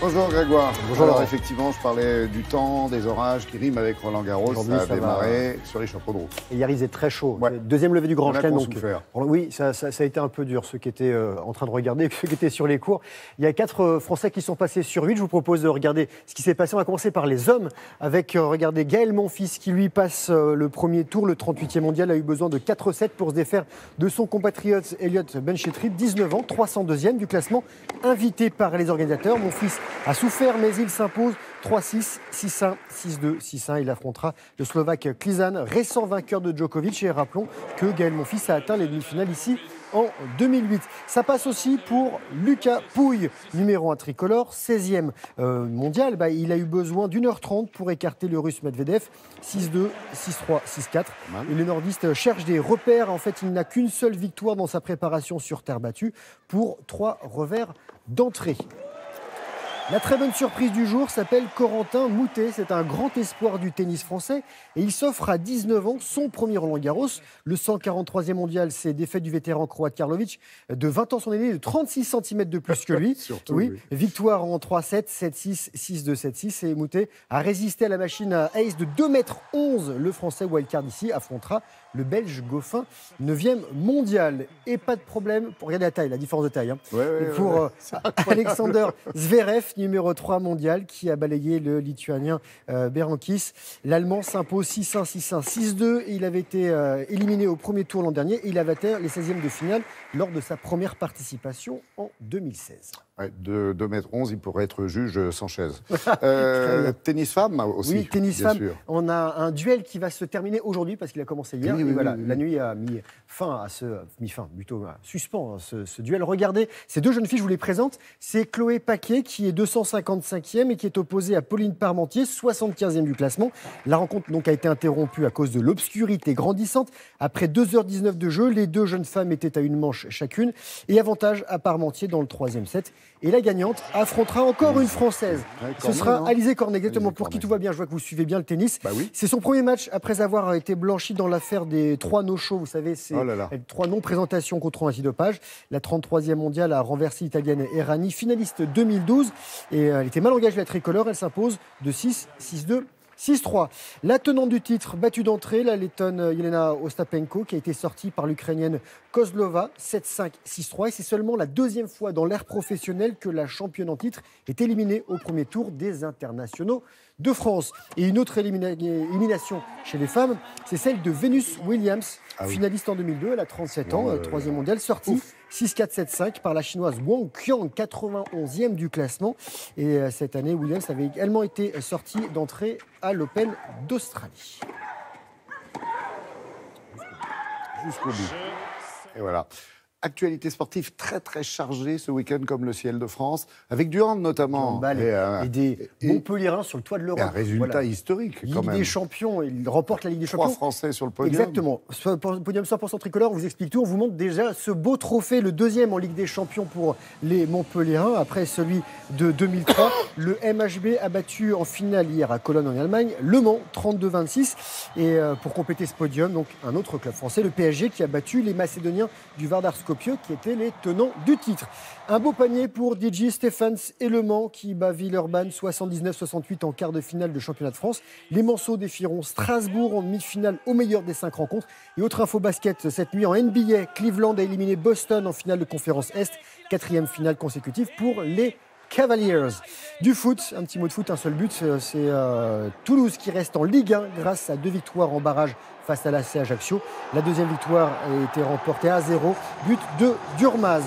Bonjour Grégoire. Bonjour. Alors effectivement, je parlais du temps, des orages qui riment avec Roland Garros. Ça a démarré sur les chapeaux de roue. Et hier, il faisait très chaud. Ouais. Deuxième levée du Grand Chelem. Oui, ça a été un peu dur, ceux qui étaient en train de regarder, ceux qui étaient sur les cours. Il y a 4 Français qui sont passés sur 8. Je vous propose de regarder ce qui s'est passé. On va commencer par les hommes avec, regardez, Gaël Monfils qui lui passe le premier tour. Le 38e mondial a eu besoin de 4-7 pour se défaire de son compatriote Elliot Benchetrit, 19 ans, 302e du classement, invité par les organisateurs. Monfils a souffert, mais il s'impose 3-6, 6-1, 6-2, 6-1. Il affrontera le Slovaque Klizan, récent vainqueur de Djokovic. Et rappelons que Gaël Monfils a atteint les demi-finales ici en 2008. Ça passe aussi pour Lucas Pouille, numéro 1 tricolore, 16e mondial. Il a eu besoin d'1h30 pour écarter le Russe Medvedev, 6-2, 6-3, 6-4. Et le nordiste cherche des repères. En fait, il n'a qu'une seule victoire dans sa préparation sur terre battue pour 3 revers d'entrée. La très bonne surprise du jour s'appelle Corentin Moutet. C'est un grand espoir du tennis français et il s'offre à 19 ans son premier Roland Garros. Le 143e mondial s'est défait du vétéran croate Karlovic de 20 ans son aîné, de 36 cm de plus que lui. Surtout, oui. Victoire en 3-7, 7-6, 6-2, 7-6. Et Moutet a résisté à la machine à ace de 2,11 m. Le français wildcard ici affrontera le Belge Goffin, 9e mondial. Et pas de problème pour regarder la taille, la différence de taille. Pour Alexander Zverev, numéro 3 mondial, qui a balayé le Lituanien Berankis. L'Allemand s'impose 6-1, 6-1, 6-2. Il avait été éliminé au premier tour l'an dernier et il avait atteint les 16e de finale lors de sa première participation en 2016. Ouais, de 2,11 m, il pourrait être juge sans chaise. Tennis femme aussi. Oui, tennis femme. Sûr. On a un duel qui va se terminer aujourd'hui parce qu'il a commencé hier. Oui, et voilà, oui. la nuit a mis fin à suspend ce duel. Regardez, ces deux jeunes filles, je vous les présente. C'est Chloé Paquet qui est 255e et qui est opposée à Pauline Parmentier, 75e du classement. La rencontre donc a été interrompue à cause de l'obscurité grandissante. Après 2h19 de jeu, les deux jeunes femmes étaient à une manche chacune et avantage à Parmentier dans le 3e set. Et la gagnante affrontera encore une Française. Ce sera Alizé Cornet, exactement. Pour qui tout va bien, je vois que vous suivez bien le tennis. Oui. C'est son premier match après avoir été blanchi dans l'affaire des 3 no-show. Vous savez, c'est 3 non-présentations contre antidopage. La 33e mondiale a renversé l'Italienne Errani, finaliste 2012. Et elle était mal engagée, la tricolore. Elle s'impose de 6, 6-2. 6-3. La tenante du titre, battue d'entrée, la lettonne Jelena Ostapenko, qui a été sortie par l'Ukrainienne Kozlova, 7-5, 6-3. Et c'est seulement la deuxième fois dans l'ère professionnelle que la championne en titre est éliminée au premier tour des internationaux de France. Et une autre élimination chez les femmes, c'est celle de Venus Williams, finaliste en 2002. Elle a 37 ans, 3e mondiale, sortie 6-4, 7-5 par la chinoise Wang Qiang, 91e du classement. Et cette année, Williams avait également été sortie d'entrée à l'Open d'Australie. Jusqu'au bout. Et voilà. Actualité sportive très très chargée ce week-end comme le ciel de France, avec du hand notamment. Et des Montpellierins sur le toit de l'Europe. Un résultat historique quand même. Ligue des Champions, il remporte la Ligue des Champions. 3 Français sur le podium. Exactement. Podium 100% tricolore, on vous explique tout. On vous montre déjà ce beau trophée, le deuxième en Ligue des Champions pour les Montpellierins, après celui de 2003. Le MHB a battu en finale hier à Cologne en Allemagne Le Mans, 32-26. Et pour compléter ce podium, donc un autre club français, le PSG, qui a battu les Macédoniens du Vardar Skopje, qui étaient les tenants du titre. Un beau panier pour DJ Stephens et Le Mans qui bat Villeurbanne 79-68 en quart de finale de championnat de France. Les Manceaux défieront Strasbourg en demi-finale au meilleur des 5 rencontres. Et autre info basket, cette nuit en NBA, Cleveland a éliminé Boston en finale de conférence Est. 4e finale consécutive pour les Cavaliers. Du foot, un petit mot de foot, un seul but, c'est Toulouse qui reste en Ligue 1 grâce à 2 victoires en barrage face à l'AC Ajaccio. La deuxième victoire a été remportée à 0, but de Durmaz.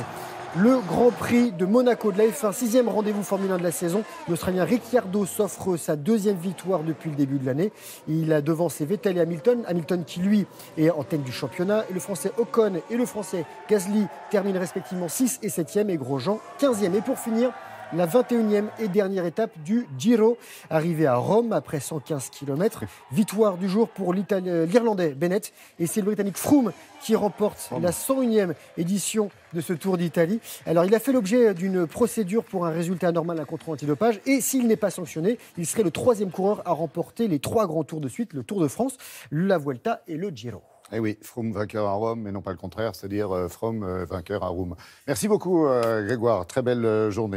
Le Grand Prix de Monaco de la F1, 6e rendez-vous Formule 1 de la saison. L'Australien Ricciardo s'offre sa 2e victoire depuis le début de l'année. Il a devancé Vettel et Hamilton. Hamilton qui, lui, est en tête du championnat. Et le Français Ocon et le Français Gasly terminent respectivement 6 et 7e et Grosjean 15e. Et pour finir, la 21e et dernière étape du Giro. Arrivé à Rome après 115 km. Victoire du jour pour l'Irlandais Bennett. Et c'est le Britannique Froome qui remporte la 101e édition de ce Tour d'Italie. Alors, il a fait l'objet d'une procédure pour un résultat anormal, un contrôle antidopage. Et s'il n'est pas sanctionné, il serait le 3e coureur à remporter les 3 grands tours de suite, le Tour de France, la Vuelta et le Giro. Eh oui, Froome vainqueur à Rome, mais non pas le contraire, c'est-à-dire Froome vainqueur à Rome. Merci beaucoup Grégoire, très belle journée.